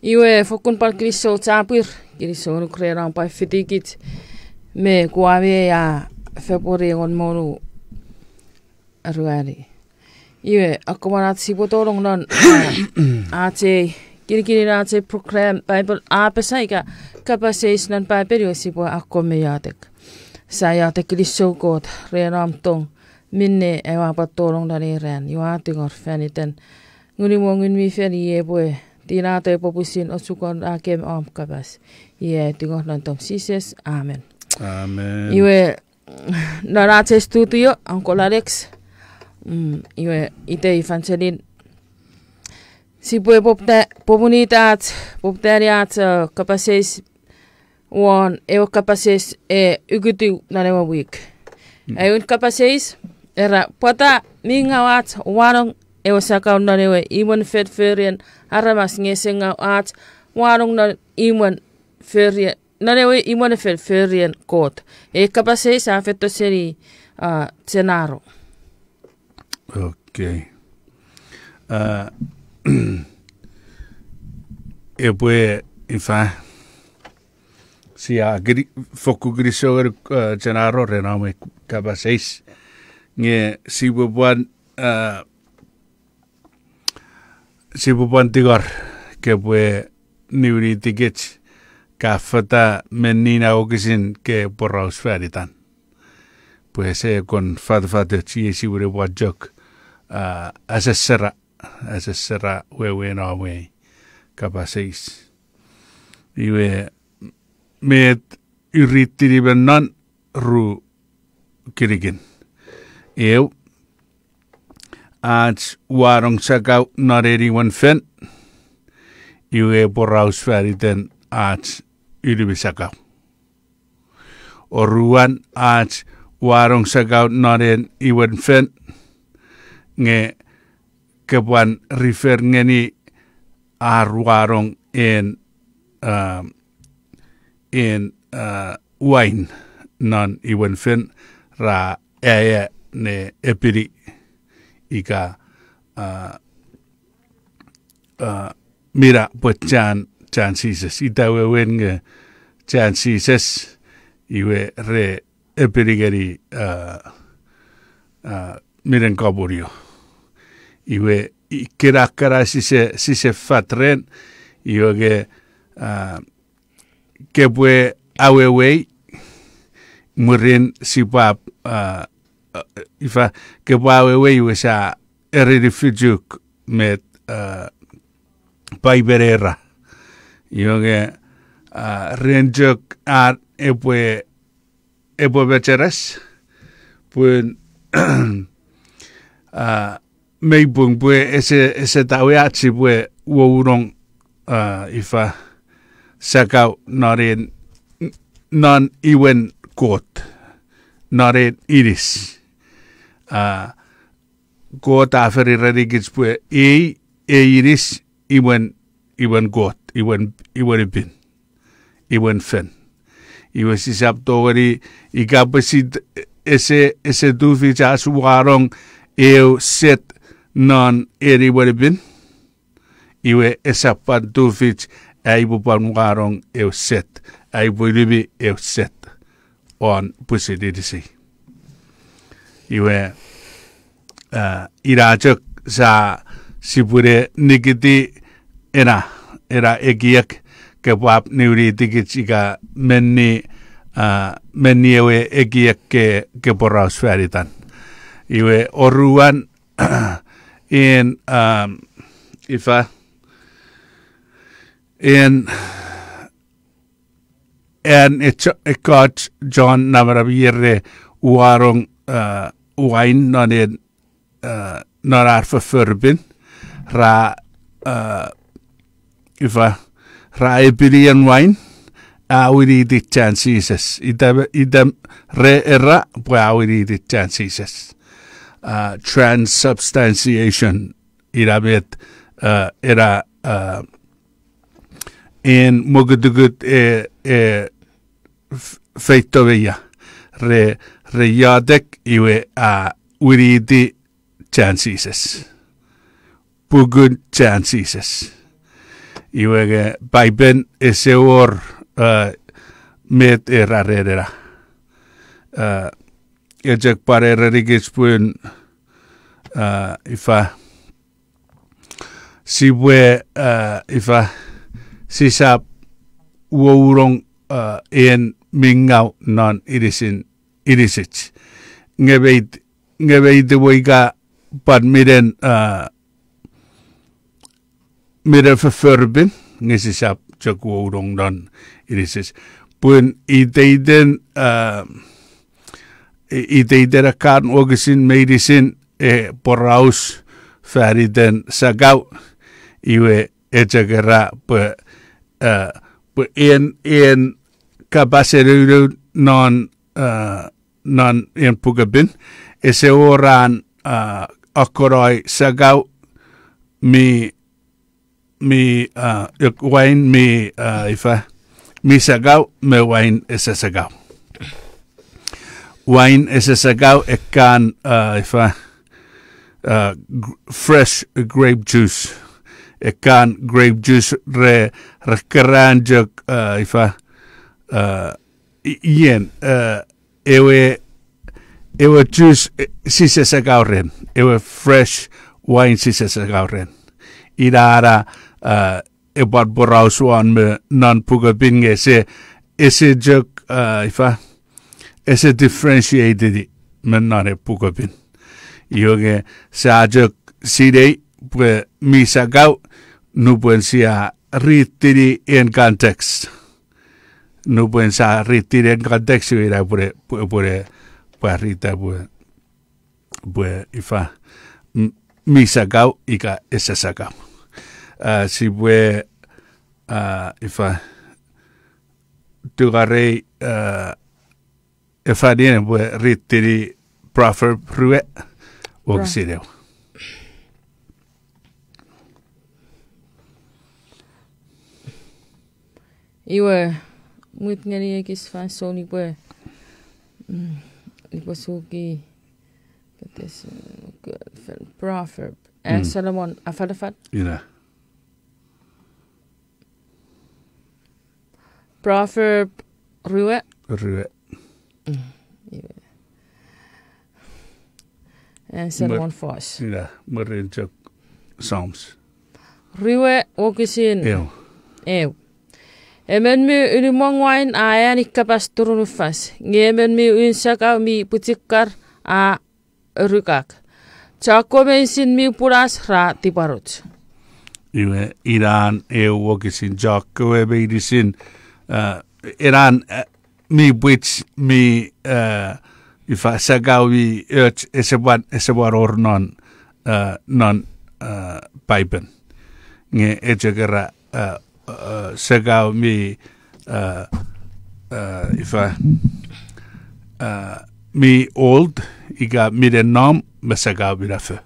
Iwe fokun pal kriso tapir kriso no kreran pa fitikit me kuave ya Februari on monu aruari. Iwe ako manat si botolong non ate kiri ate program Paipel Apasa ika kapasis non Paipel yo si po ako meyatek. Saya te kriso kot reram tong minne ewa patolong dari ren yo ate ngor faniten nguni mo nguni feri e boe tina te popusin osukon akem am kapas ye tingor nantom sises amen. Amen. Iwe narate studio Uncle Alex iwe ite Evangelyn si boe popunitat poptariat kapasis one eo kapasis e ugutu nanewa week. Ayun kapasis era Pwata mingawat Wanong Sakau nanewe iman forien aramas ngesenga at Wanong na iman forien nanewe iman forien kot e kapasis afeto seri senaro. Okay. E poi infa si agri foku griso senaro rename kapasis nge si bubuan tigor que pues niuri tickets ka fata menina okisin que porraus feritan pues con fata chi si bure wajok asesera wewe no we kapasis iwe met irritiri benan ru kirigin eu at Wanong Sakau nareri wan fen iwe porraus feriten at Unumi Sakau oruan at Wanong Sakau naren iwan fen nge kebuan refer ngeni arwarong in wine non iwan fen ra ne epiri ika mira pues chan sises itawe wenge chan sises iwe re epirigeri miren kaburio iwe kira sise fatren iwe que pue awewei murin sipap ifa que wawe wesa erifijuk met paiberera yoge renjok at epwe becheres pun meibung pue ese taweachi pue wourong ifa Sakau narin non iwen kot narin iris kot aferi redigits pue iris iwen kot iwen fen iwen sisap togeri ikapasit ese tufi chas warong eu set non eri weribin iwe esapan tufich aibu panwarong eu set aibu libi eu set on pusididisi iwe irajak sa sipure nikiti era egiak kebab niuri tikitsika menni ewe egiak ke porraus feritan iwe oruan in ifa and it got John Navarabire warong wine non in non arfa furbin ra ifa ra ebilian wine awiri di chances idam re era pue awiri di chances transubstantiation irabet era in mogudugut feitoveya re yadek iwe wiridi chances pugun chances Iwe Paipel ese or met erarera. Ejek parera rigis pun ifa siwe ifa sisap Wanong en mingau non irisit. Ngebeit woiga pad midden verförbin ngesisap jek Wanong non irisit. Pun iteiden kan ogesin medicin poraus feriden Sakau iwe ejegera pe en kapasiteru non en pugabin ese oran akoroi Sakau mi wine mi Sakau me wine ese Sakau wine ese Sakau ekan fresh grape juice ekan grape juice rekaranjak yen ewe juice sise Sakau ren ewe fresh wine sise Sakau ren idara ebat borausuan me non puga binge ese jok ese differentiated men non e puga bin yoge sa jok sidei pue mi Sakau nupwen sia ritiri en context nupwen sa ritiri en context ira pure rita pue mi Sakau ika ese Sakau si pue tugare Evangelyn pue ritiri proverb rue oxideo. Iwe muit ngari ekis fan soni pue ipo suki kates proverb Solomon afadafat proverb rue and Solomon fos merenjak Psalms rue okisin ew Emen mi unimong wine ayan ikapas turunufas. Ngemen mi un Sakau mi putikar a rukak. Chako mensin mi puras ra tiparut. Iwe Iran wokisin jako ebeidisin Iran mi wits mi ifa Sakau mi esebar or non Paipel. Nge ejegera Sakau mi mi old iga midden nom me Sakau birafe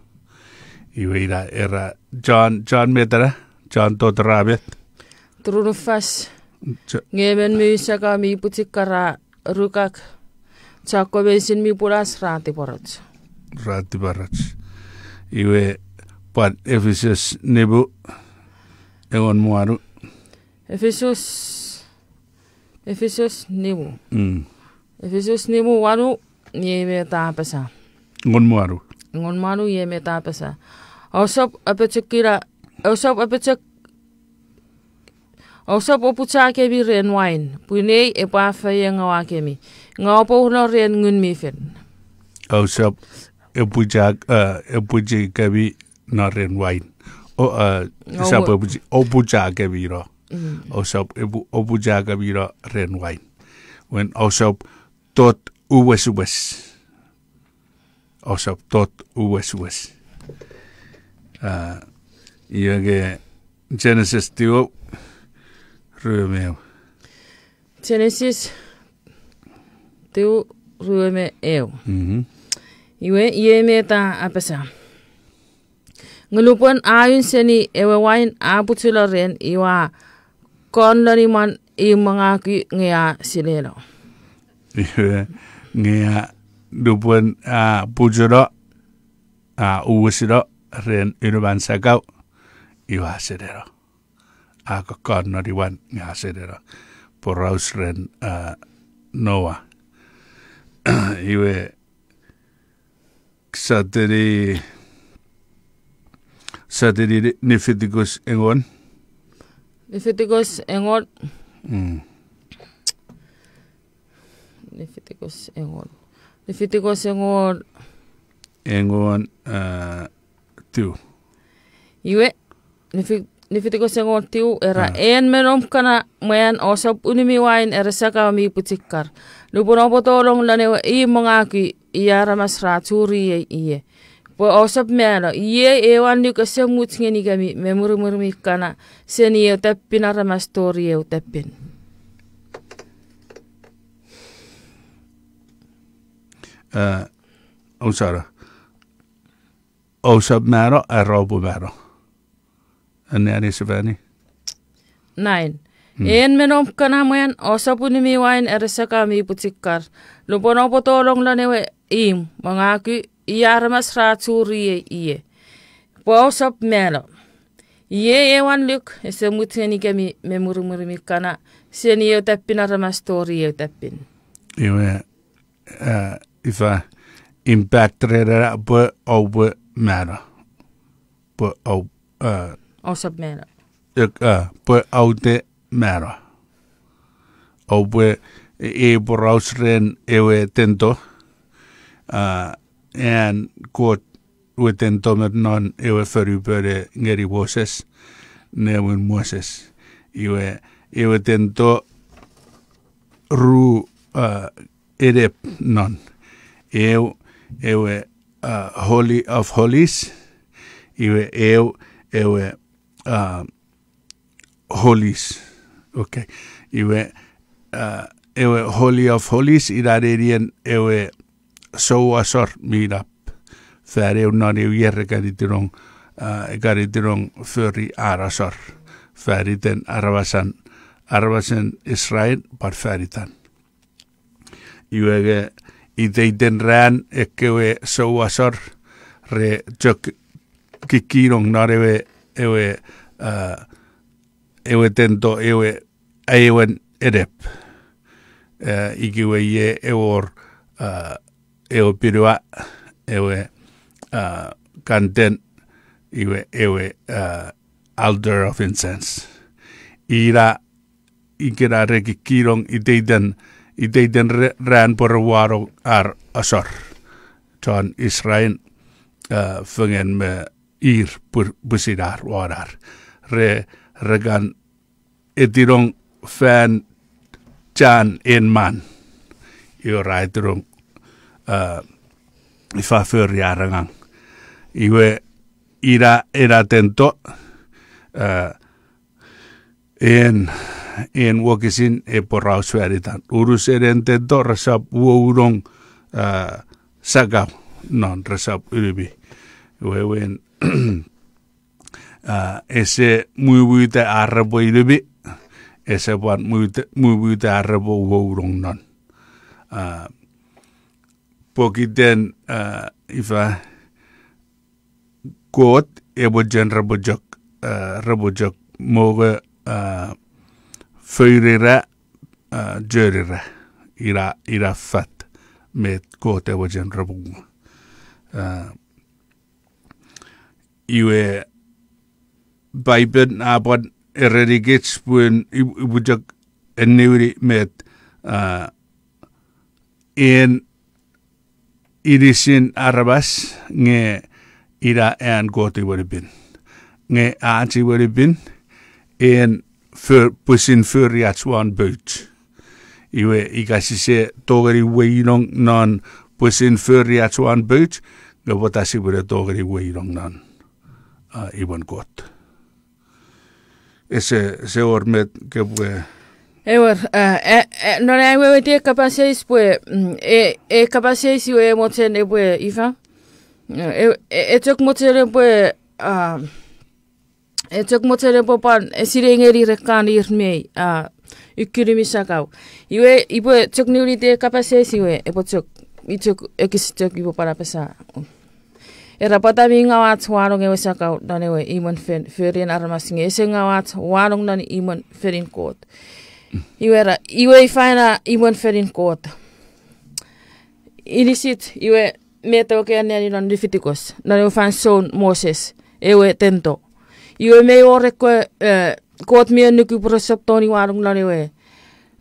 iwe era John metara John totrabet turunufas ngemen mi Sakau mi putikara rukak chako bensin mi puras rati parats iwe pat Ephesus nebu egon muaru Ephesus nimu. Ephesus nimu wanu yeme tapasa. Ngon maru yeme tapasa. Osop apechekira osop opucha kebi ren wine. Pune epa faye ngawa kemi. Ngapo no ren ngun mi fen. Osop epuja kebi no ren wine. Sap opucha kebi ro. Osop opuja kabira ren wine. When osop tot uwes. Osop tot uwes. Iage Genesis tio ruemeo. Genesis tio ruemeo. Iwe yeme ta apasa. Ngelupon ayun seni ewe wine aputula ren iwa kon lariman imangaki ngea silelo. Ngea dupun pujuro uwesiro ren Wanong Sakau iwa silelo. akakannariwan ngasedera porausren Noa iwe sateri Nifitikus engon Nifitikus engon Nifitikus engon Nifitikus engon tiu iwe Nifitikus engon tiu era en menom kana mayan osap unumi wain era Sakau mi putikar lupunopo tolong lanewa I mongaki aramas raturi iye po osap melo iye ewan ni kasemut ngeni kami memurumurmi kana seni eu tappin aramas story eu tappin Usara osap mero arobu mero Anani Savani? Näin. En menom kana mayan osapuni wain era Sakau mi putikar lupunopo tolong lanewa mongaki aramas raturi iye po osap melo iye ewan luk esemut ngeni kami memurumurmi kana seni eu tappin aramas story eu tappin Iwe ifa impact rera po obu mero po osap melo po aude mero obu porausren ewe tento en kort weten tomer non ewe föruböre ngeri Moses nevun Moses ewe tento ru edep non ewe Holy of Holies ewe Holies okay ewe Holy of Holies irarerien ewe asor meetup färre non eu järre karitirong föri arasor färiten arvasen Israel par färitan iwege iteiten rään ekkewe asor re jok kikirong narewe ewe tento ewen edep ikiwe ye ewor ewe pirua ewe kanten ewe altar of incense ikira rekikirong iteiten rään porwaro asor John Israel fungen me busidar warar regan etirong fan jan en man raitirong ifa förjarangang iwe ira tento en wokisin porausveritan urus eden tento rasap Wanong Sakau non rasap ylbi wewen ese muivuite arrabo ylbi ese buat muivuite arrabo Wanong non pokiten ifa kot ebojen rabojok moge föyrira jörira ira fat med kot ebojen rabong iwe Paipel abad eradicate pun ibujak enneuri med en irisin aramas nge ira en goti waribin nge aati waribin en pusin förriatswan böt iwe ikasise togeri Rhowuniong non pusin förriatswan böt gabotasi were togeri Rhowuniong non iwan got ese ormet que bue Ewer, no na wewe te kapaseis pue, kapaseis iwe moten e pue ifa. Tok moten pue, tok moten pue pan, sirengeri rekan irmei, ikkirimi Sakau. Iwe, iwe tok niuri te kapaseis iwe, tok, itok ekis tok iwe para pesa. Era pata mi ngawat Wanong Ewe Sakau danewe iman forien aramas nge ese ngawat Wanong nan iman ferin kot. Iwe ifaina iman ferin kot. Inisit iwe meta oke anani non Leviticus danewe fan son Moses ewe tento. Iwe me ore kot mi nuku prosoptoni Wanong danewe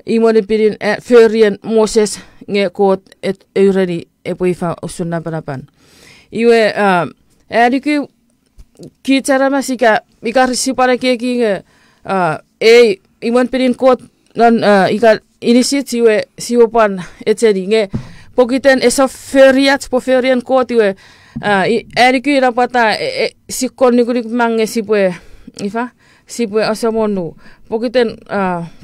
iman pirin forien Moses nge kot et eureni epoifa usunna panapan. Iwe adiku kicara masika ikarisi para keki iman pirin kot non ika inisit iwe siwopan eteri nge pokiten esa feriat po ferien kot iwe adiku rapata sikon nikulik mange sipwe ifa sipwe asamonu pokiten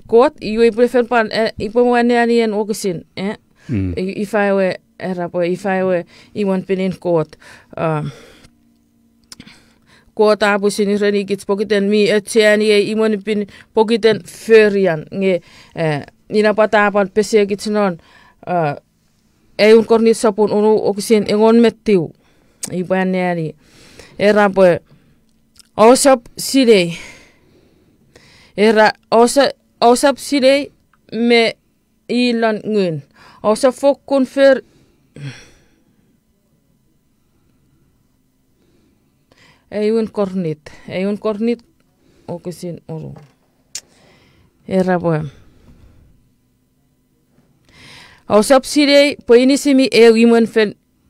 kot iwe prefer pan ipomwane anien okisin ifa iwe era po ifaiwe iman pinin kot kot apusin reni kits pokiten mi etiani iman pin pokiten ferian nge ina patapan pese kits non un kornit sapun unu okisin engon mettiu ibanani era po osap sire era osap sire me ilan ngun osap fokun fer Eun kornit okisin uru. Era po. Osap sire po inisimi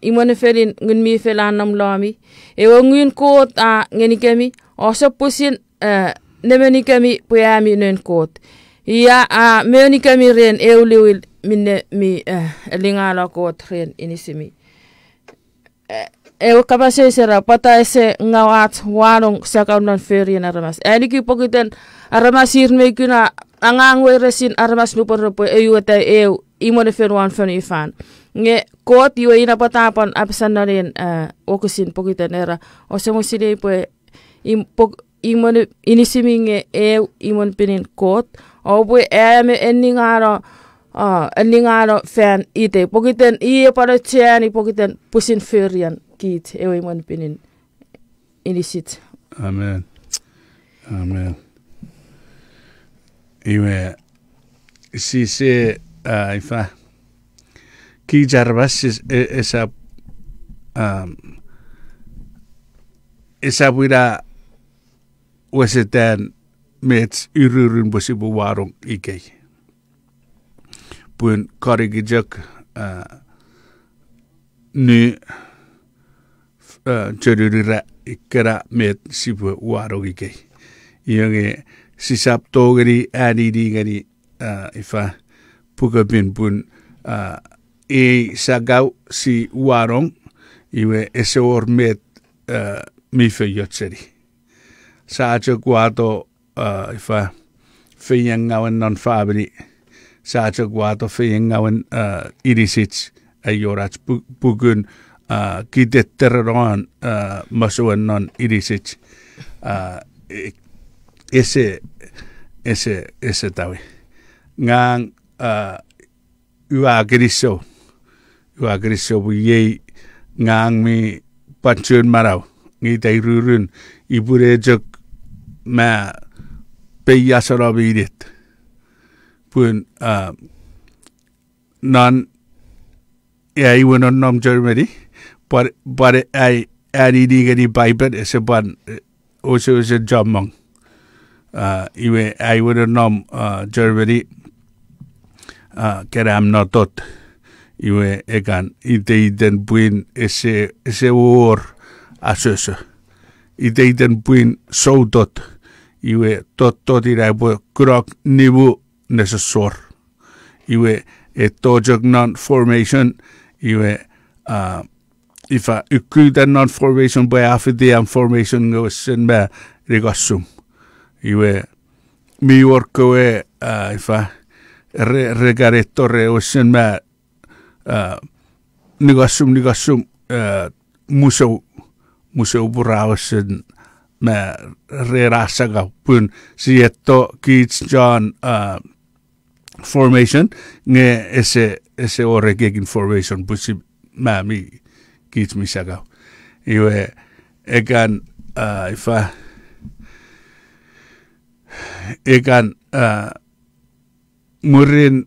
iman felin ngun mi felanam lami. Ngun kot ngenikemi osap pusin nemenikemi po yami nun kot. Ia menikemi ren liwil minne mi lingala kot ren inisimi. Kapase sera pata ese ngawat Wanong Sakau nan forien aramas. Niki pokiten aramas irme kuna angangwe resin aramas nuporpo eyueta imone feruan fenu Faan. Nge kot iwe ina patapan apasan na rin okusin pokiten era. Osemo sile po imone inisimi nge imon pinin kot. Opo ame eningaro fan ite pokiten para tiani pokiten pusin forien kit ewe man pinin inisit. Amen. Iwe si se ifa ki jarbas esa buira wesetan met ururun bosibu warung ikei. Pun korigijak nu jururira ikera met sibu warung ikei. Iyange sisap togeri adidi gari ifa pukapin pun sagau si warung iwe esor met mife yotseri. Saja guato ifa feyangawan non fabri saja guato feyangawan irisits ayorats pugun kitetteron masuan non irisits ese tawe ngang uagriso buye ngang mi panchun marau ngi tairurun iburejok ma peyasarabidit pun non iwan on nom Germany but I adidi gani Paipel ese ban also is a jamong iwe I would nom Germany keram notot iwe egan iten buin ese war asese iten buin soudot iwe tot irai bo krok nibu nesesor iwe tojok non formation iwe ifa ukudan non formation by after formation gosen ba regosum iwe mi worko ifa regaretto osen ba negosum museu buraosen ma rerasaga pun sietto kids John formation nge ese ore gegen formation busi ma mi kids mi saga iwe ekan ifa ekan murin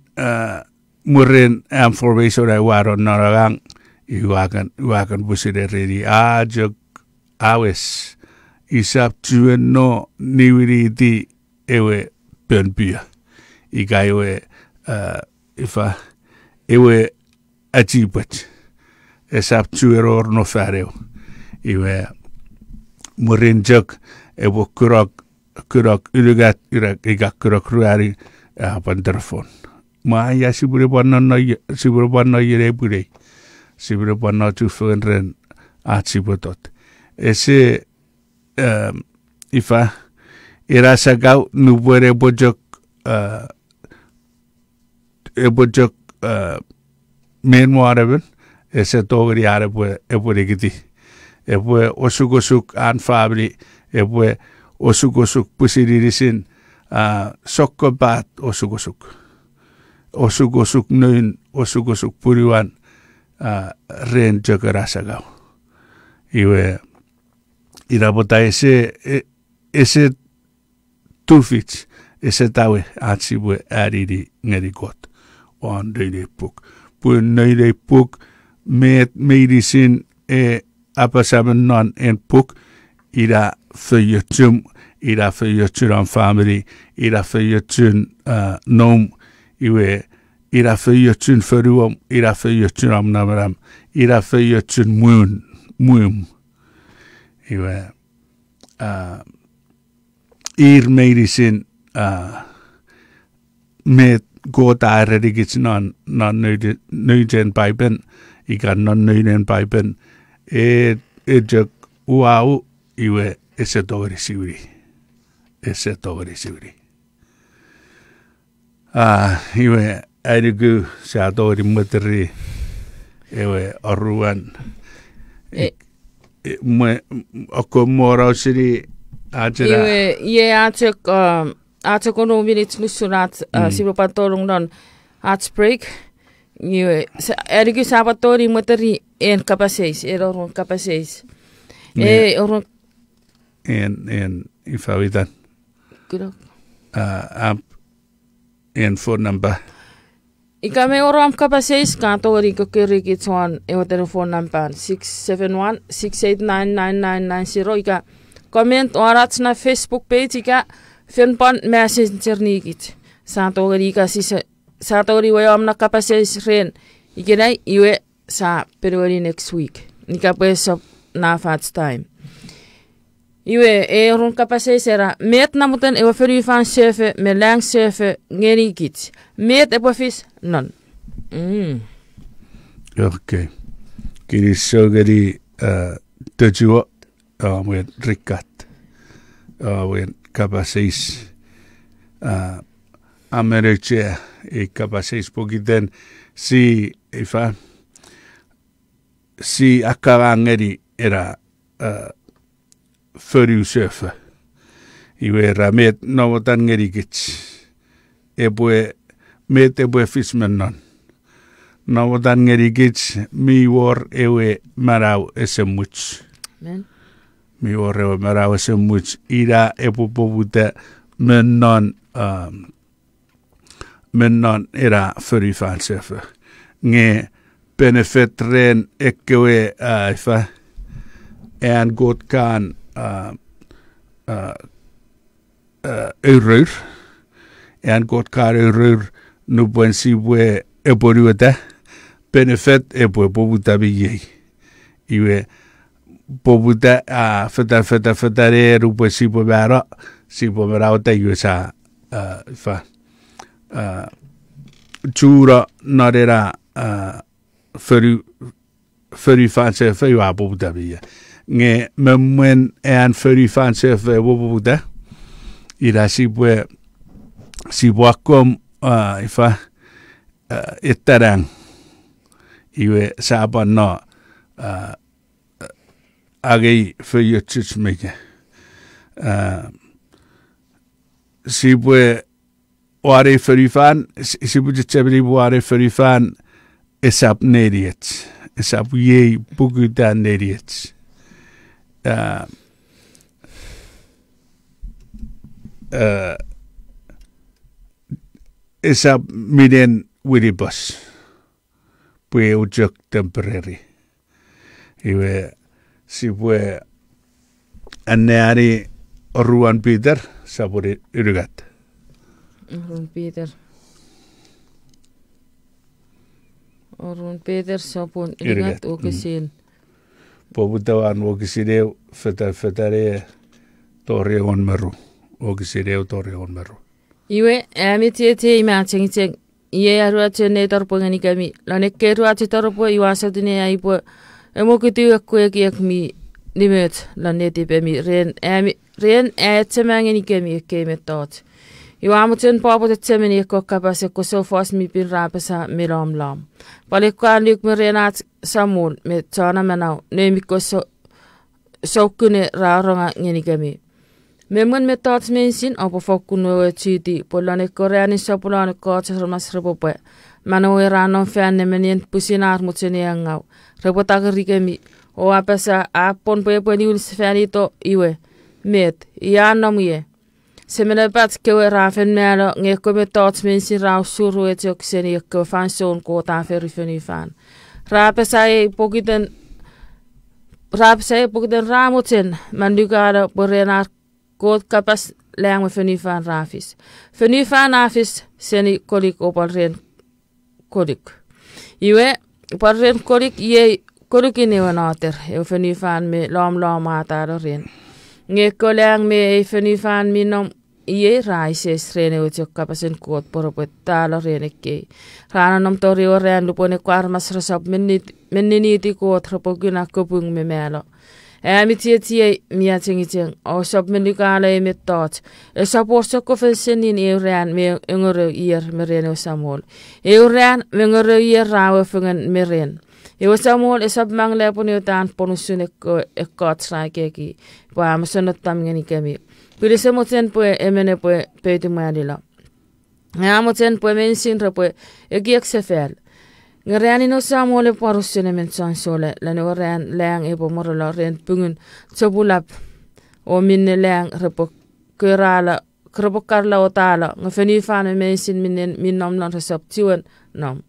formation ai waron naragang iwakan busire redi ajok awes isap tuen no niwiri di ewe penpia ika ewe ifa ewe ajibat esap tueror no fareo iwe murin jok ewo kurak ulugat iga kurak ruari pan telefon Maya sibure panna yere bure sibure panna tu fenren atsibotot ese ifa irasa gau nupwen ebojok menwaraben ese togri arabwe ebore giti ebwe osugosuk an fabri ebwe osugosuk pusirisin sokkobat osugosuk noin osugosuk puriwan ren jokerasagau iwe irabota ese tufits ese tawe atsibwe ariri ngerikot on deide puk pun neide puk medicine Apasa non en puk ira føyetjum ira føyetjum family ira føyetjum nom iwe ira føyetjum feruom ira føyetjum namaram ira føyetjum muum iwe ir medicine med gode redigits non nøyden Paipel ikan non nøyden Paipel jok uau iwe ese togri sibri iwe aidigu sa togri muteri ewe oruan okomora siri ajera iwe ye atek ono minutes nusurat sibopatolong non break iwe aidigu sabatori muteri en capaces erorun capaces orun en ifawitan kudo en phone number ikame oram capaces kantori kokiriki tuan e telephone number 671-689-9990 ika comment orats na Facebook page ika fenpan messenger nigit santori ika satori we amna capaces ren ikinai iwe sa February next week nika pues na fats time iwe run capaces era met namuten ewe feri fan sefe me lang sefe ngeri git met e pofis non okay kiri sogeri tejua with rikat with capaces americhe e capaces pogiden si ifa si akavangeri era förusöfö iwe ramet novotan ngerikits ebue met ebue fismennon novotan ngerikits miwor ewe marau esemuch miwor ewe marau esemuch ira epupovuta mennon era förifalsöfö nge benefit ren ekkewe ifa en god kan urur en god kan urur nupwen sibwe eborueta benefit ebwe bobuta biye iwe bobuta feta rupwe sibwe bara ta iwe sa ifa chura narera fyrri fanse fyrri abobuda biya nge memwen en fyrri fanse fyrri abobuda ira sibwe akom ifa ittarang iwe saban no agei fyrri chuchmege sibwe ware fyrri fan sibwe chebri ware fyrri fan esap nediet esap ye bugudan nediet isa miden wiribus pue ujok temporary iwe si pue anneari oruan Peter sapuri yrigat Orun Peter sapun yrigat ukisin Pobutawan wokisideu fetare torreon meru wokisideu torreon meru Iwe amitiete imaching Ie aruatse ne torpo ngani kami. Lane ke ruatse torpo iwasat ne aipo. Emo kitu ek mi nimet lane tipe mi ren etsemangeni kami kemi tot. Iwamutsen papo tetsemeni ko kapase ko so fast mi pin rapasa mi lam. Pale kwa lyk me renat samul me tsana manau ne mi ko so kune raronga ngeni kami. Memang metode mensin apa fokuno citi polane koreani sapulane kaca ramas repope mano erano fan nemenien pusinar mutseni angau repota gerikemi o apasa apon pepe ni ulis fanito iwe met ianom ye semene pat kewe rafen melo ngeko metode mensin rau suru etiokseni ko fanson ko ta ferifeni fan rapasa e pokiten ramutsen mandugara borenar Koot kapas lang me fenifan rafis. Fenifan rafis seni kolik opal ren kolik. Iwe opal ren kolik ie kolik ini wanater. E fenifan me lam ataro ren. Nge kolang me fenifan minom ie raises rene ucok kapasen koot poropet talo rene kei. Rana nom tori oren lupone kuarmas rasap menniniti koot rapogina kopung me melo. Amitieti mia tingiting o sop menugala e metot. E saporso ko felsenin euran me ngoro ier mereno samol. Euran me ngoro ier rawe fungan meren. Eu samol e sop mangle poni utan ponusun e kotsra keki. Pa amasonot tamngani kemi. Pili se moten pue emene pue peti manila. Amoten pue mensin repue e giek sefel. Ngeriani no samole parusene mensan sole lane oran lang e pomorolo ren pungun sobulap o minne lang repo kerala krepokarla otala ngafeni fane mensin minnom non resop tiwen nom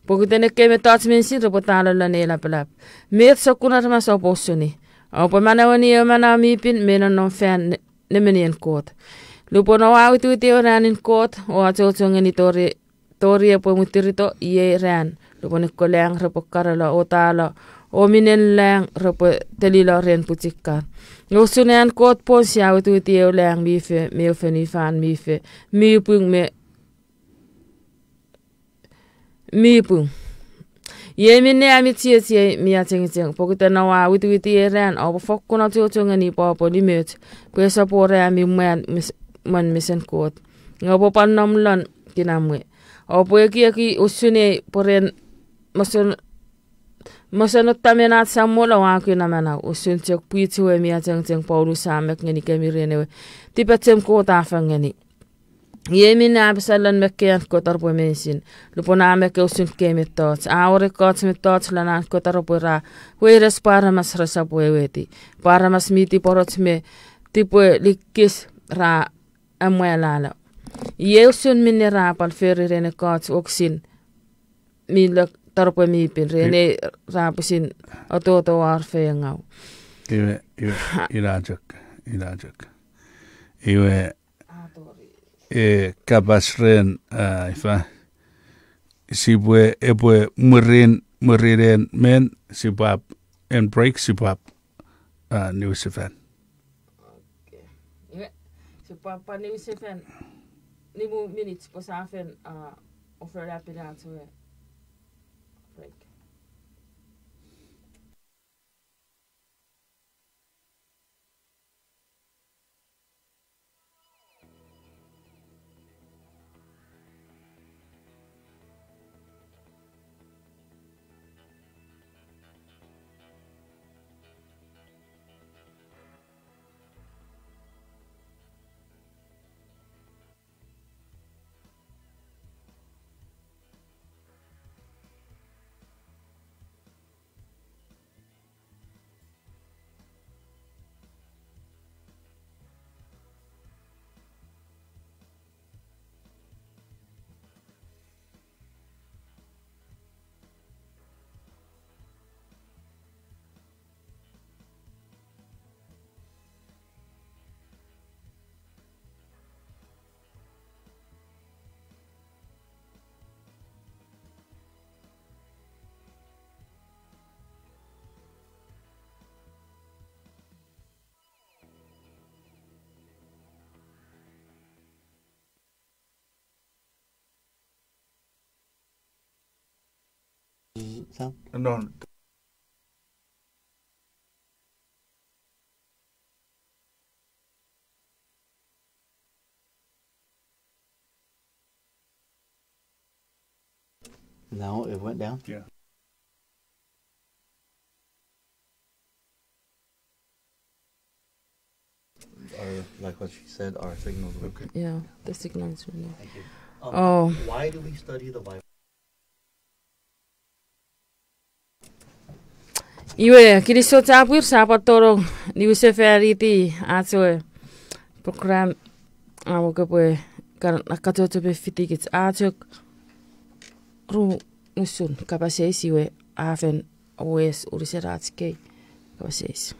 pokutene keme tats mensin repo tala lane la pelap met sokunar mas oposuni opo manawani e manami pin menon non fan nemenien kot lupono autu te oranin kot o atotongeni tori e pomutirito ie ran Lupone ko lang repo karala o tala o minen lang repo telila ren putikar. Ngusunean koot pon siaw tu tiyo lang mife meo fenifan mife miupung miupung. Ye minne amit siye mia ting pokita na wa witu ran o fokkuna tiotongani papo ni met kwesa pore ami man misen koot. Ngabo pannomlan kinamwe. O poeki usune poren Masanot tamenat samola waki namana usun tiok puitiwe mia teng Paulus samek ngeni kemi renewe tipetem ko tafangeni Yemin abisalan mekian ko tarpo mensin lupona amek usun kemi tots aure kots me tots lanan ko tarpo ra weres paramas rasapweti paramas miti porots me tipwe likis ra amwelala Yeusun minera pal feri rene kots oksin min tarpo mipin rene rapusin ototo warfe ngau. Iwe ilajak. Iwe kapas ren ifa sibwe ebwe muriren men sibab and break sibab news event. Okay. Iwe sibab pa news event. Nimu minutes po sa akin offer rapid answer. Break. sound? No. No, it went down. Yeah. Or like what she said, our signals were Okay. Yeah, the signals really. Thank you. Oh. Why do we study the Bible? Iwe, kiriso tapir sapat torong ni use feriti atso program awo kapwe kan akatoto be fitikits atso ru nusun kapaseis iwe afen OS uriseratske kapaseis.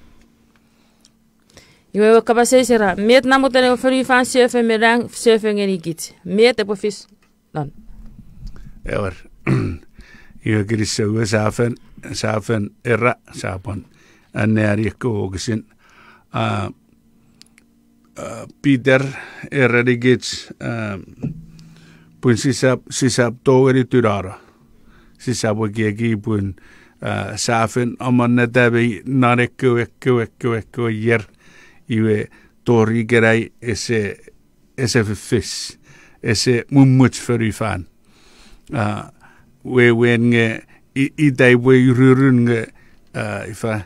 Iwe kapaseis era met namutene feri fan sefe merang sefe ngeni git met e pofis dan. Ever. Iwe kiriso was safen era sapon aneriako ogisin Peter eradigits pun sisap togeri turara sisap wagi pun safen amanna tabi nareko yer iwe tori gerai ese fish ese mummuts för Faan we wen I dag we rurun ifa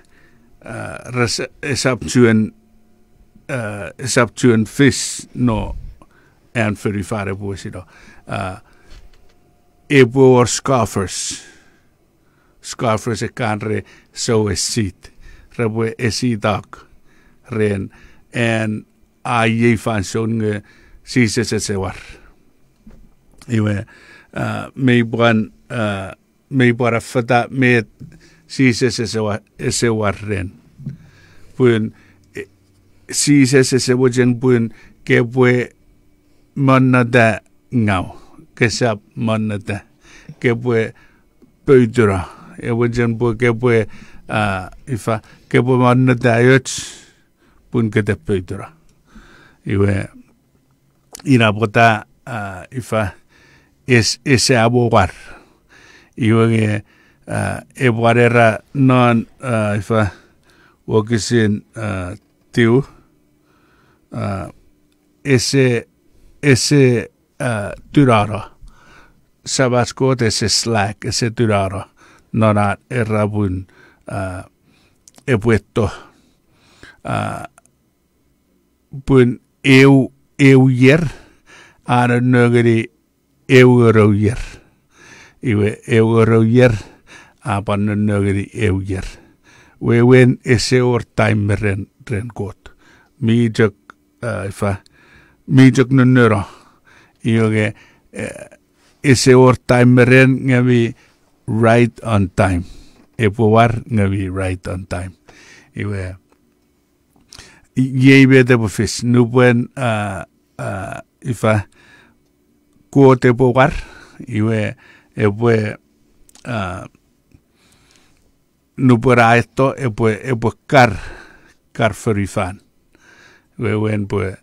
esaptuen fish no and för fare på sidan ebo scarfers kanske så sit rebo esidak ren en ai fanson se war iwe me bara fata med ese warren pun ese wajen pun ke pue manada ngau kesap manada ke pue pöydura e wajen pue ke pue ifa ke pue manada yot pun ke te pöydura iwe ina bota ifa ese abo war iwe e warera non ifa wokisin tiu ese turara sabaskot ese slack ese turara nonat erabun e puesto pun eu yer ana nögeri euro yer iwe euro yer apan nögeri eu yer we wen ese or time ren got mi jok ifa mi jok nöra iwe ese or time ren ngavi right on time e powar ngavi right on time iwe yebe de bofis nupwen ifa kuote powar iwe epwe nupera esto epwe kar för Faan we wen pwe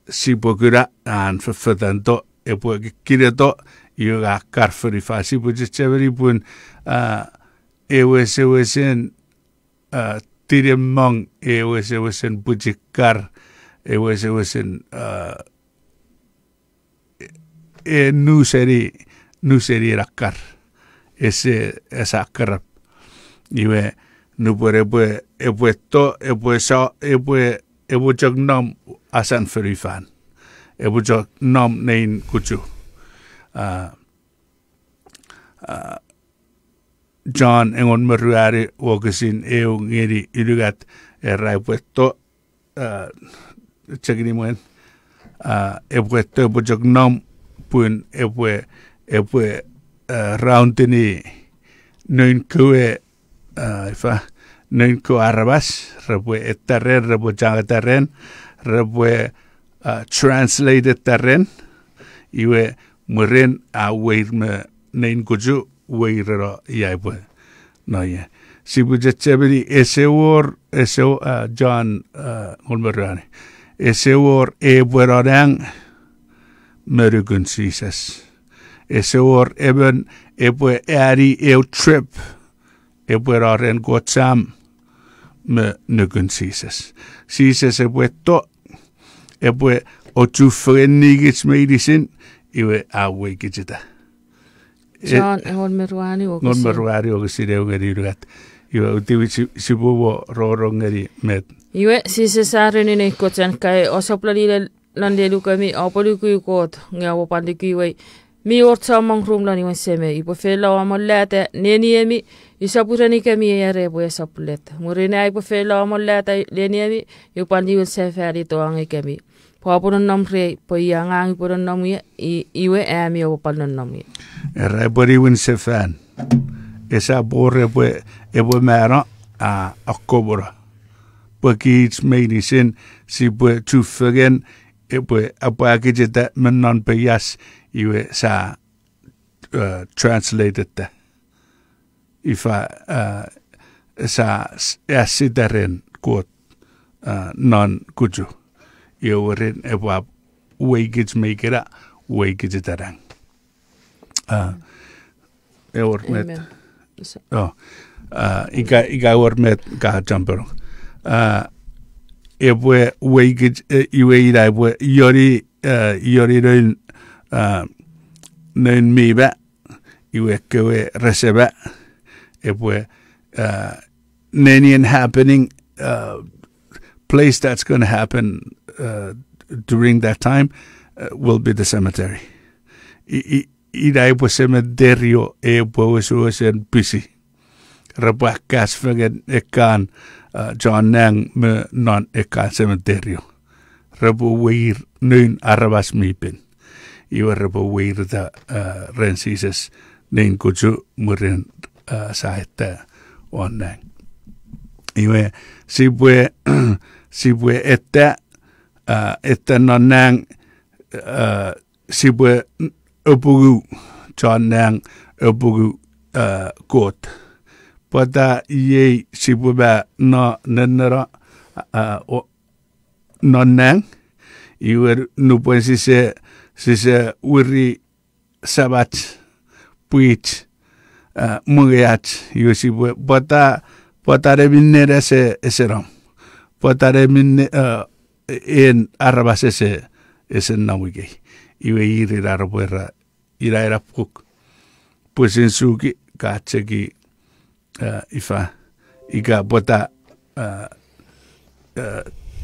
si pokura an förfödanto epwe kireto iwe kar för Faan si pwe cheveri pun ewe sewesen tiremong ewe sewesen pujikar ewe sewesen nuseri rakar esa karap iwe nupere epwe to epwe jog nom asan för Faan epwe jog nom nein kuchu John engon meruari wokesin eu ngeri ilugat epwe to chegini muen epwe to epwe jog nom pun epwe roundini noin kue ifa noin ko aramas rebwe etaren rebwe jangataren rebwe translated taren iwe muren a weirme nein kuju weirero yaibwe no ye sibuja chebiri ese John ngolmerani ese wor ebwerorang merugun Jesus ese wor eben pwe eri trip pwe raren go sam me nugun Jesus pwe to pwe o tu frenigits medicine iwe awe gijita John ngon meruani o ngon meruari o sire ngari rugat iwe utiwi sibuwo roro ngari met iwe Jesus areni ne kotan kai osoplali landelu kami opolu ku kot ngawo pandikiwe mi orta mangrum lani wanseme ipo fela wa mollata neniemi isapurani kami yare bo saplet murina ipo fela wa mollata neniemi yupandi wansefari to angi kami Papunan namre po yangang punan namye iwe ami o panan namye. Era bori win se fan. Esa borre pwe mera a akobora. Porque it's made sin si pwe tu fegen pwe apa kijeta menon pe yas iwe sa translated ta. Ifa sa yasidaren quote non kuju. Yorin ewa weigits make it up, weigits it arang. Ewer met. Oh, iga ewer met ga jumper. Ewe weigits iwe ida ewe yori noin miba iwe kewe reseba ewe nenian happening place that's going to happen during that time will be the cemetery. Ida po cementerio po suosen busy. Rabakas fagen ekan John Nang me non ekan cementerio. Rabu weir nun aramas mipin. Iwa rabu weir da rensises nin kuju murin sahita on Nang. Iwe sibwe etta nang sibwe upugu John Nang upugu kot pada ye sibwe ba no nenera non nang iwer nupwen sise wiri sabat puit mugayat iwe sibwe pada reminera ese ram pada reminera en aramas ese nawige iwe iri arabuera ira era puk pues en suki kacheki ifa iga bota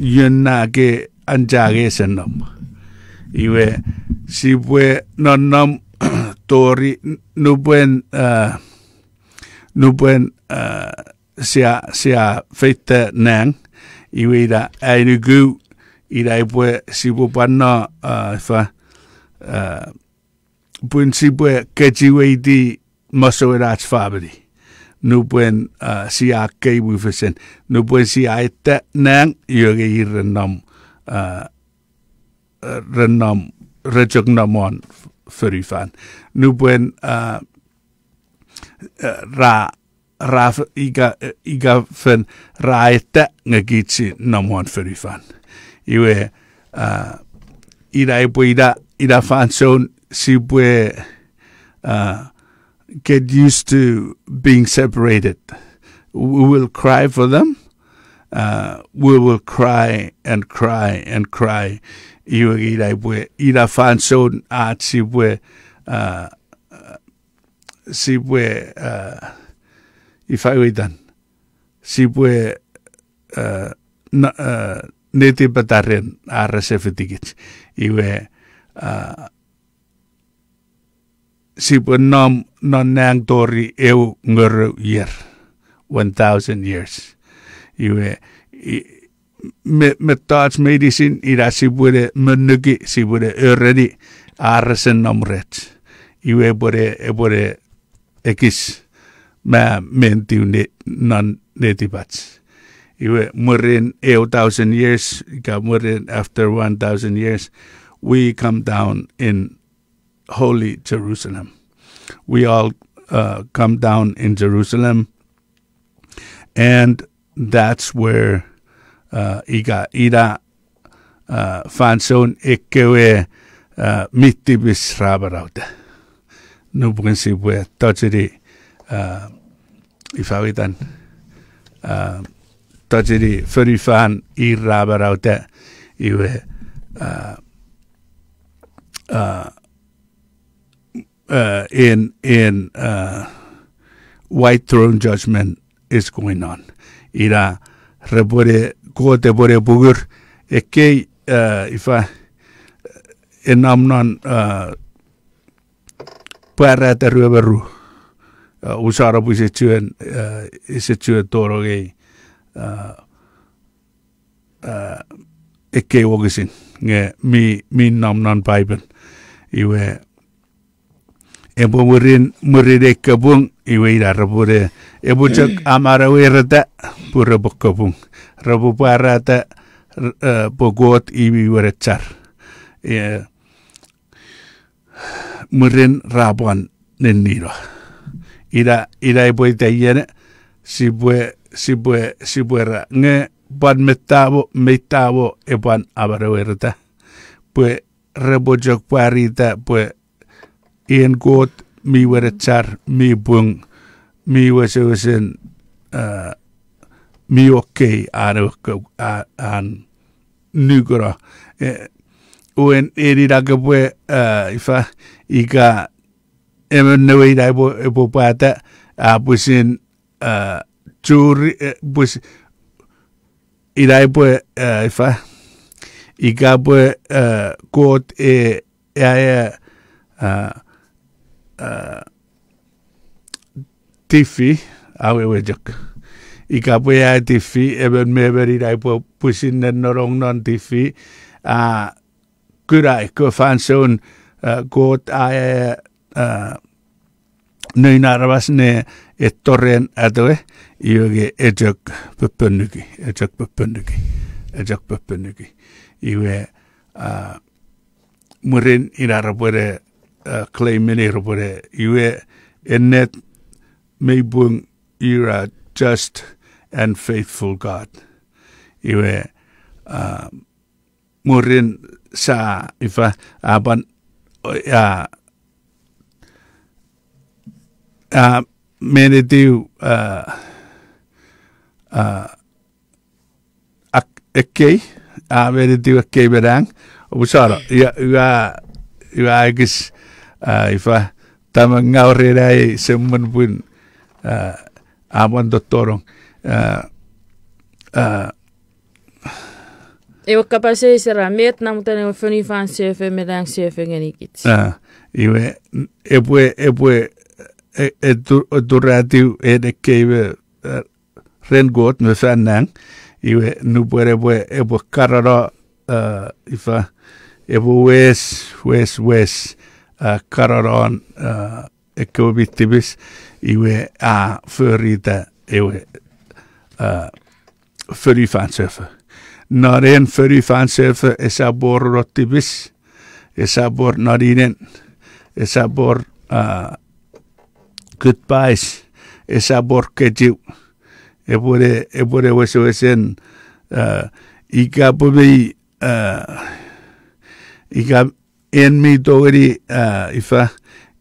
yuna ke anjage senam iwe sibwe nonnom tori nupwen sia feita nang iwe ida ainugu ida pwe sibu panna fa pun sibu kejiwe di masoerat fabri nupwen sia ke wufesen nupwen sia ita nang yoge renam rejognamon ferifan nupwen ra iga fen raita ngagitsi namon ferifan iwe ida fanson sibwe get used to being separated. We will cry for them. We will cry and cry and cry. Iwe ida fanson at sibwe if I were done sibwe native bataren arasefetigit iwe sibwe non nang tori eu ngoro year 1,000 years iwe me thoughts medicine ira sibwe menugi sibwe already arasen namret iwe bore ekis ma mentiu non netibats iwe murin 1,000 years ka murin after 1,000 years we come down in holy Jerusalem. We all come down in Jerusalem, and that's where ida fanson ekewe mitibis rabarauta nupwen si pwe tajiri ifawitan tajiri furi Faan I rabarauta iwe in white throne judgment is going on. Ira rebore kote bore bugur eke ifa enamnon para teruberu usara pusituen isituen toroge eke wogisin nge mi namnon Paipel iwe ebo murin kabung iwe ira rebore ebo jak amara werata pura kabung rebu parata pogot iwi werachar murin rabuan neniro ira ebo itayene sibwe nge ban metabo eban amara werata pues rebo jak parita pues in got mi werachar mi bung mi wesen mi okay an nugura when edida gabwe ifa iga emnewe da ebo pata busin juri bus ida ebo ifa iga bwe got tifi awe wejak ikapo ya tifi eben meberi dai po pusin den norong non tifi kurai ko fanson got nei narabas ne ettorren adoe iwe ejak pepenuki iwe murin irarapore claiming robore iwe enet meibung ira just and faithful God iwe murin sa ifa aban menetiu ekkei menetiu ekkei berang usara ya agis ifa tamang ngaurerai semen pun aman dotorong Ewa kapase sera met namutan ewa funi Faan sefe medang sefe ngenikit. Iwe epwe duratiu edekeiwe rengot me fanang iwe nupwen epwe karara ifa epwe wes kararan ekobitibis iwe förita ewe furi Faan sefe. När en furi Faan sefe esabor rotibis esabor narinen esabor goodbyes esabor kejiu epore wesen ika bobi ika en mi dogeri ifa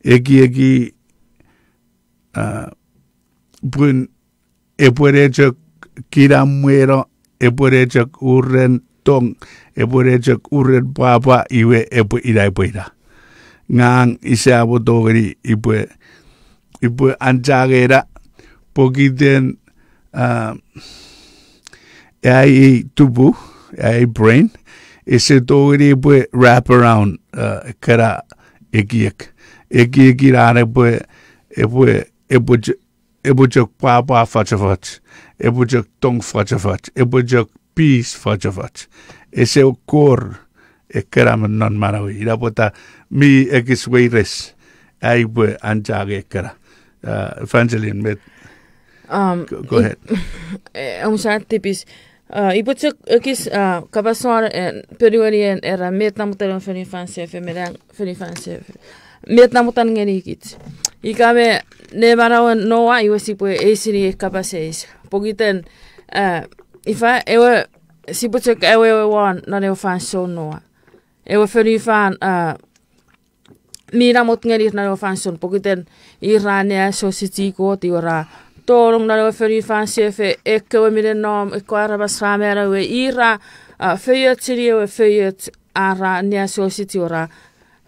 egi bun epore jok kira muero epore jok urren tong epore jok urren papa iwe epo ira ngang isa abo dogeri iwe anjagera pogiden ai tubu ai brain ese dogeri iwe wrap around kara egiek rane ebo jok papa fachafach ebo jok tong fachafach ebo jok peace fachafach ese okor ekara non marawi ira pota mi ekis weires ai bwe anjage ekara Evangelyn met go ahead tipis ibutsuk ekis kabasor periodien era met namutan funi Faan sefe medang funi Faan sefe met namutan ngenikit ikabe ne barawan noa iwasi pwe esiri kapaseis pogiten ifa ewe sibutsuk ewe wan na ewe Faan so noa ewe funi Faan mina mot ngeri na no fanson pokiten irania society ko ti ora tolong na no feri fansefe ekko mi den nom ekko aramas ramera we ira feyet siri we feyet ara nia society ora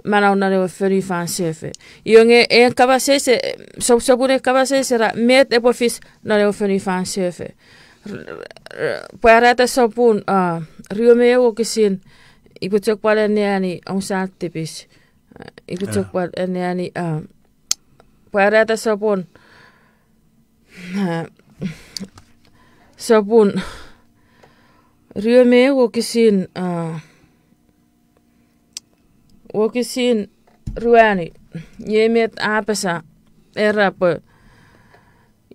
mana na no feri fansefe yonge en kabasese sobune kabasese ra met epofis na no feri fansefe Pwata sabun Rhowuniong kisin iputok pala niya ni ang sa tipis iputok pala niya ni Pwata sabun Rhowuniong kisin Wokisin ruani yemet apasa erapo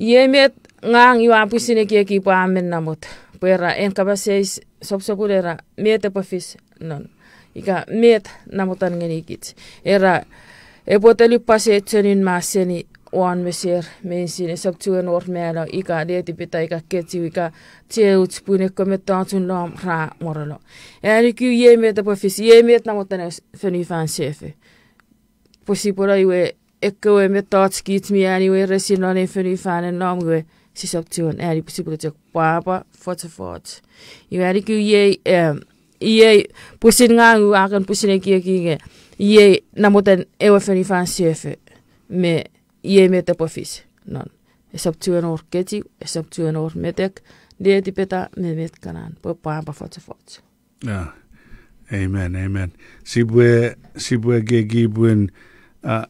yemet ngang iwa pusine ki pa amen namot pera en kabaseis sobsogurera mete pofis non ika met namotan ngenikit era epoteli pasetsenin maseni wan meser mensine sobtuen ormela ika deti pita ika ketsi ika teuts pune kometansun lam ra moralo eri ki yemet pofis yemet namotan feni fansefe posipora iwe ekko metats kit mi ani we resinone feni fanen namwe siis op tuon eri possible te papa fot eri ku ye pusin ngangu akan pusin ki ye namoten ewe feni fansefe me ye mete pofis non esop tuon or keti esop tuon or metek de peta me met kanan papa fot ja amen sibwe gegibun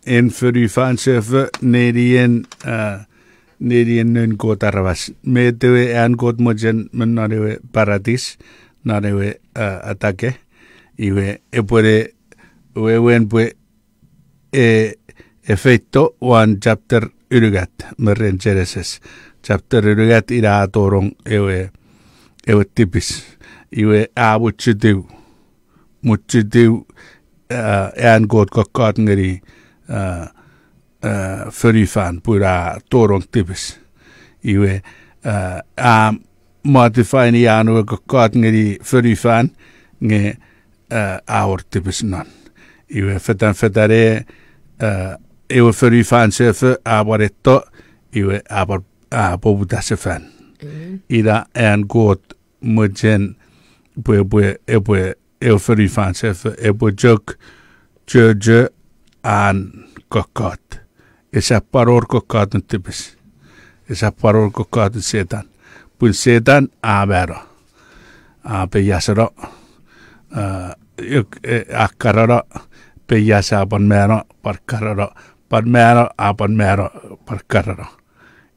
en feri fansefe nedien nun kot aramas. Metewe an kot mojen menarewe paradis, narewe atake. Iwe epore wewen pue efecto wan chapter urugat meren Genesis. Chapter urugat ira torong ewe tipis. Iwe muchitiu an kot kokot ngeri Faan pura torong tipis. Iwe modify ni anu kokot ngeri Faan nge our tipis non. Iwe fetare ewe Faan sefe abaretto iwe pobuta sefan. Ida en god mojen ewe Faan sefe ewe jok an kokot. Esa paror kokot tipis. Esa paror kokot setan. Pun setan abero. Peyasero. Akarero. Peyasa apon mero parkarero. Pan mero apon mero parkarero.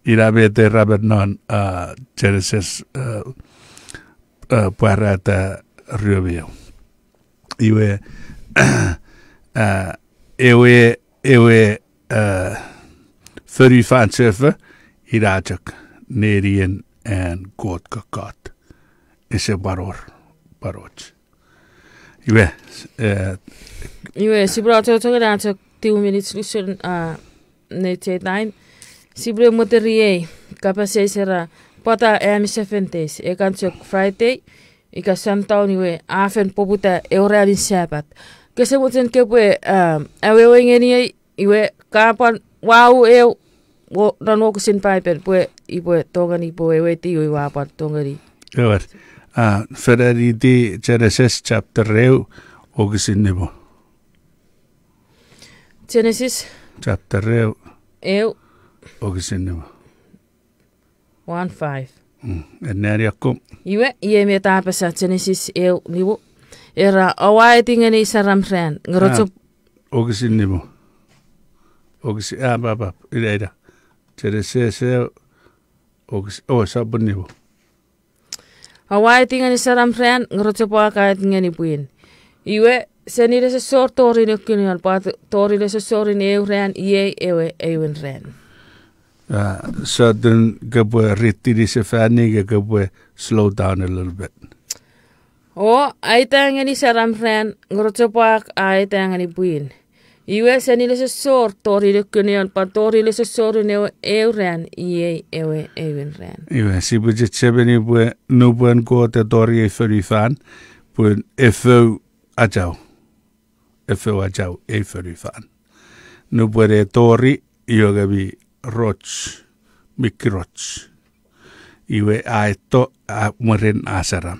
Ira bete raber non Genesis puerata Rhowuniong. Iwe ewe Faan sefe irajak nerien en god kakot. Ese baroch. Iwe sibra to dan 2 minutes lusun nete time. Sibra moterie kapasesera pata emisefentes ekanchok Friday ika santaun iwe afen poputa eurealin sabat. Kesemuten kepe awewe ngeni iwe kapan wau dan wokusin Paipel pue iwe tongani pue weti iwe wapan tongani. Ewer. Ferrari di Genesis chapter reu wokusin nebo. Genesis chapter reu wokusin nebo. 1:5. Eneri akko. Iwe me Apasa Genesis nebo. Era awai tingani saramren ngerotso wokusin nebo. Ogsi baba ida Genesis sabun nebo. Awai tingani saramren ngerotso pa ka tingani puin. Iwe senire se sor tori nokkinal pa tori le se sorin euren ewe ewen ren. So then gabwe ritiri se fani gabwe slow down a little bit. Aitangani saramren ngerotso pa aitangani puin. Iwe senile se sor tori lykkynion pa tori le se sorin euren ewe ewen ren. Iwe sibuje chebeni bwe nupwen kote tori Faan bwe efo ajau e Faan. nupwere tori yogabi roch mikiroch iwe aito a murin asaram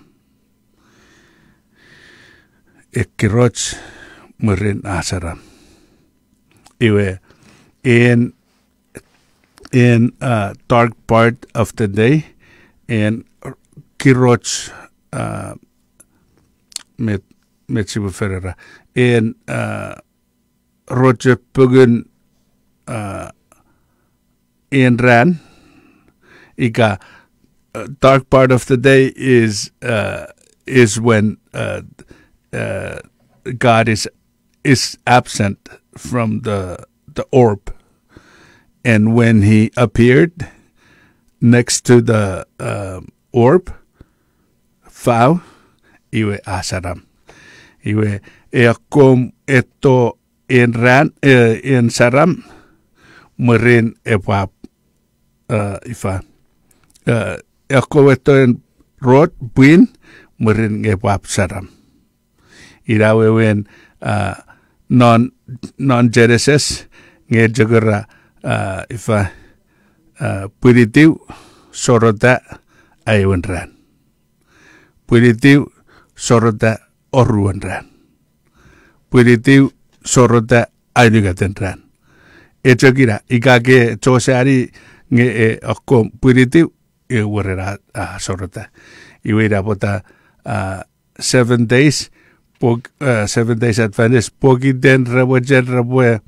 ikiroch murin asaram iwe in dark part of the day and kiroch met sibu ferera in roche pugun in ran ika dark part of the day is when God is absent from the orb, and when he appeared next to the orb, fau iwe asaram iwe eakom eto in ran in saram merin epap ifa eakom eto in rot buin merin epap saram irawe wen non Genesis nge jagara ifa puritiu sorota ayun ran puritiu sorota oruan ran puritiu sorota ayugaten ran eto kira ikake tosari nge akom puritiu e warera sorota iwira pota 7 days 7 days Adventist pogi den rawajen rabwe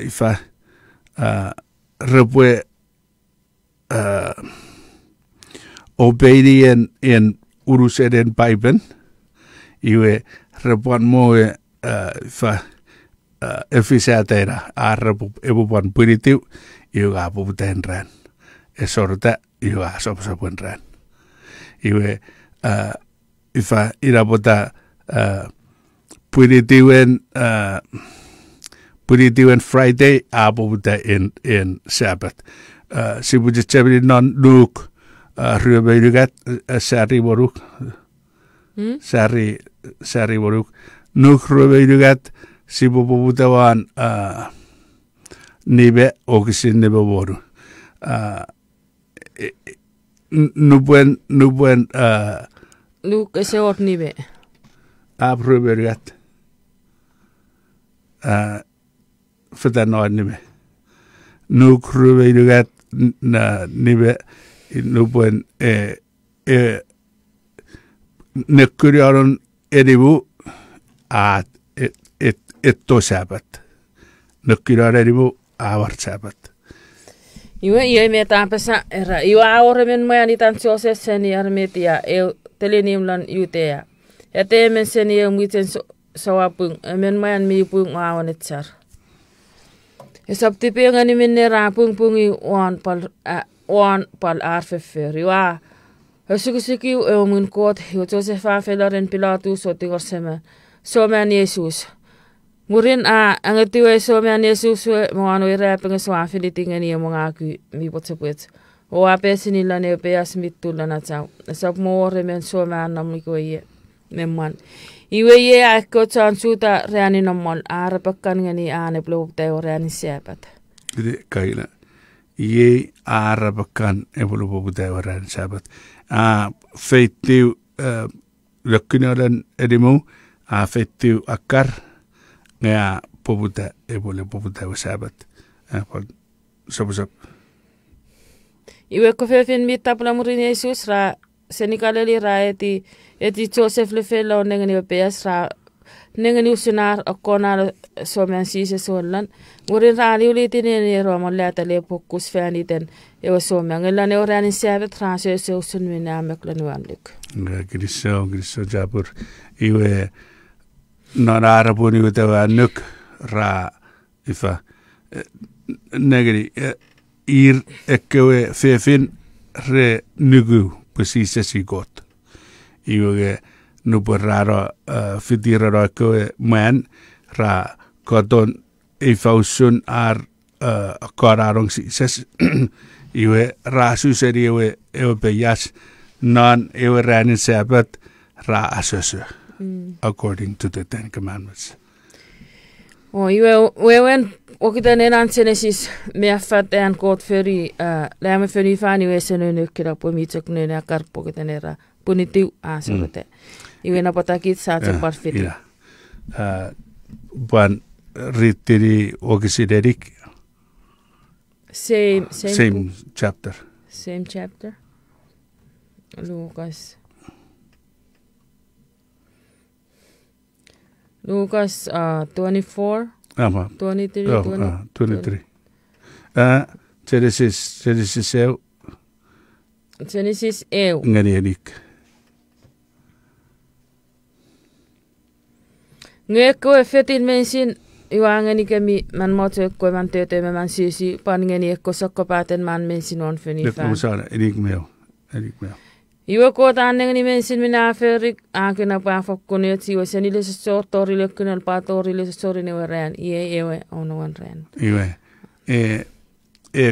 ifa rabwe obedient in uruseden Paipel iwe rabuan mo ifa efisatera arabu ebuban puritiu iwe abu tenran esorta iwe asopsopun ran iwe ifa irabota puritiwen Friday abubuta in Sabbath sibuja chabri non nuk rubayugat sari boruk sari boruk nuk rubayugat sibubutawan nibe okisin nibe boru nupwen Nuk ese ot nibe. Abrubergat. Fita no nibe. Nuk rubergat na nibe nupwen nekuriaron edibu at etto sabat. Nekuriaron edibu awar sabat. Iwe me Apasa era iwa ore men moyani tan sose seni armetia telenimlan yutea. Ja teemen sen jo miten sawapung men moyan mi pung awan etsar. Ja sabti penga minne rapung pungi wan pal arfefer. Iwa sukusiki mun kot jo Josefa felaren Pilatus otigorsema. Somen Jesus. Murin angetiwe somen Jesus mo ano irapeng swafilitingan niya mga aku mi potsapwet. O apesini la ne peas mittulla na tsau. Sap moore men somen namiko ye memman. Iwe ye akko tsan suuta reani nammal aarapakkan ngani aane plopta o reani sepat. Gede kaila. Ye aarapakkan e plopta o reani sepat. Feittiu lökkinoiden edimu feittiu akkar ngea poputa e bole poputa o sepat. Sop. Iwe ko fefin mita pula murin Jesus ra senikaleli ra eti Joseph le felo nengani PS ra nengani usunar akona somen sise solan murin ra liuliti ne ro mollata le pokus faniten e somen ngela ne orani sebe transe se usun mina meklan wanlik griso japur iwe nara boni utawa nuk ra ifa negri ir ekkewe fefin re nugu precis si got iwe nuperaro fitiraro ekkewe man ra kodon ifausun ar korarong si ses iwe rasu seri ewe peyas non ewe ranin sabat ra asosu according to the Ten Commandments. Iwe wen okita nenan Genesis meaffat en kort feri lämme feri fani we senönykira pomitok nena karpo kita nera punitiu asorete. Iwe napatakit sa parfiti. Buan ritiri okisiderik. Same chapter. Same chapter. Lucas 24. 23. 23. Genesis eu. Genesis eu. Ngani edik. Ngeko efetin mensin iwangani kami man moto ko man tete man sisi paningani ekko sakkopaten man mensin on feni fa. Lekusara edik meo. Iwe ko tanengani mensin mina ferik akena pa fokkoni etsi we senile so torile kunal pa torile sorine we ran ewe ono wan ran. Iwe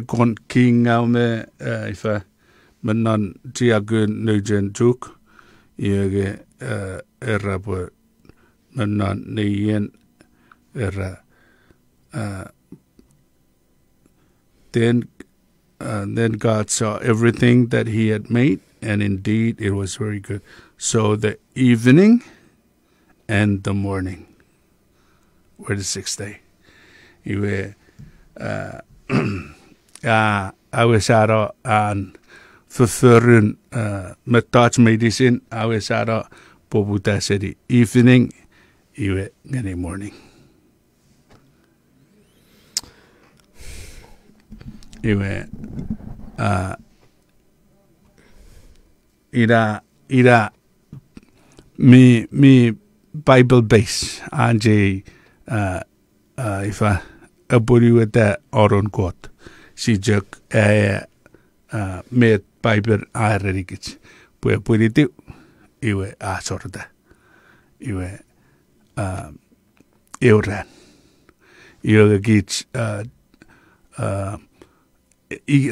kon kinga me ifa menan tiagun nujen tuk iege era po menan neien era then God saw everything that he had made, and indeed it was very good. So the evening and the morning were the sixth day. Iwe I was out and förrun med Dutch medicine I was out på city evening iwe ngani morning. Iwe ira mi Bible base anje ifa aburi with the oron quote si jok met Bible aerikich puritiu iwe sorda iwe euran iwe gich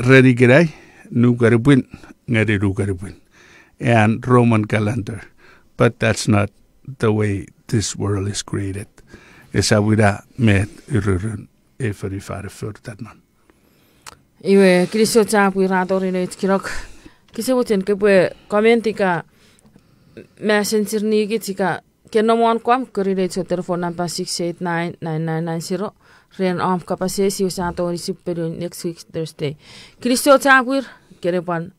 ready g'day nu garibwin ngari nu garibwin and Roman calendar, but that's not the way this world is created. Esa wira met ururun efari för tannan. Iwe Kristo tapu iratorine kirok kisewuten kebwe commentika messenger nigi tika kenomon kwam korire so telephone number 6899990 ren om kapasesi usato ni super next week Thursday. Kristo tapu kerepan